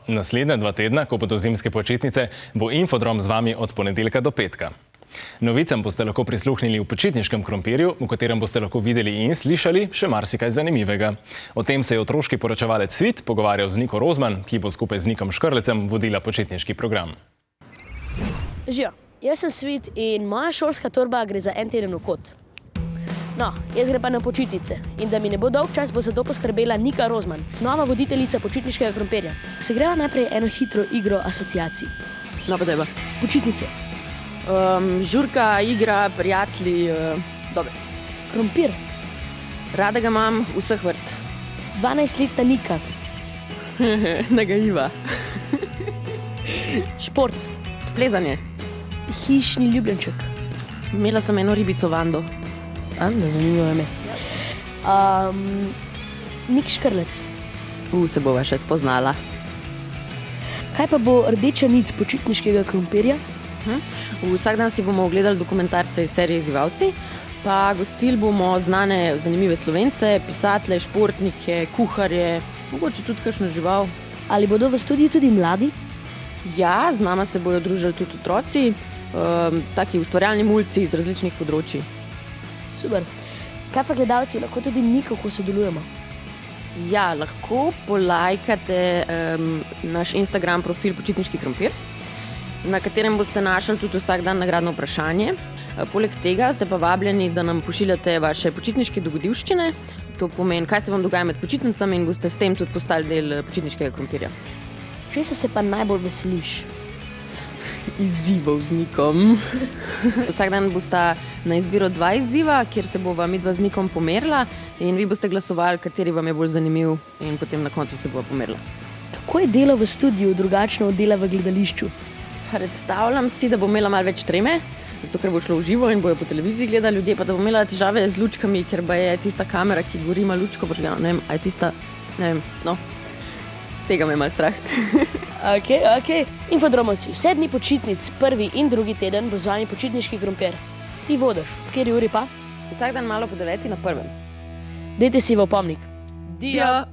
Naslednja 2 tedna, ko bodo zimske počitnice, bo Infodrom z vami od ponedeljka do petka. Novicam boste lahko prisluhnili v počitniškem krompirju, v katerem boste lahko videli in slišali še marsikaj zanimivega. O tem se je otroški poročevalec Svit pogovarjal z Niko Rozman, ki bo skupaj z Nikom Škrlecem vodila počitniški program. Živijo, jaz sem Svit in moja šolska torba gre za en teden v kot. No, jaz gre pa na počitnice in da mi ne bo dolg čas, bo za to poskrbela Nika Rozman, nova voditeljica počitniškega krompirja. Se greva najprej eno hitro igro asociacij. No, pa dajva. Počitnice. Žurka, igra, prijatelji, dobre. Krompir. Rada ga imam vseh vrst. 12-letna Nika. Nagajiva. Šport. Plezanje. Hišni ljubljenček. Imela sem eno ribico Vando. Anda, zanimivo ime. Nik Škrlec. Se bova še spoznala. Kaj pa bo rdeča nit počitniškega krompirja? Vsak dan si bomo ogledali dokumentarce iz serije Izzivalci, pa gostili bomo znane zanimive Slovence, pisatelje, športnike, kuharje, mogoče tudi kakšno žival. Ali bodo v studiu tudi mladi? Ja, z nama se bojo družili tudi otroci, taki ustvarjalni mulci iz različnih področji. Super. Kaj pa gledalci, lahko tudi mi kako sodelujemo? Ja, lahko polajkate naš Instagram profil Počitniški krompir, na katerem boste našli tudi vsak dan nagradno vprašanje. Poleg tega ste pa vabljeni, da nam pošiljate vaše počitniške dogodivščine. To pomeni, kaj se vam dogaja med počitnicami in boste s tem tudi postali del počitniškega krompirja. Česa se pa najbolj veseliš? Izzivov z Nikom. Vsak dan bosta na izbiro 2 izziva, kjer se bova midva z Nikom pomerila in vi boste glasovali, kateri vam je bolj zanimiv in potem na koncu se bova pomerila. Kako je delo v studiu drugačno od dela v gledališču? Predstavljam si, da bo imela malo več treme, zato ker bo šlo v živo in bojo po televiziji gledali ljudje, pa da bo imela težave z lučkami, ker pa je tista kamera, ki gori ima lučko, ne vem, a je tista, ne vem, no, tega me je malo strah. Ok. Infodromovci, vse dni počitnic, 1. in 2. teden bo z vami počitniški krompir. Ti vodiš, v kateri uri pa? Vsak dan malo po 9 na 1. Dajte si v opomnik. Dio!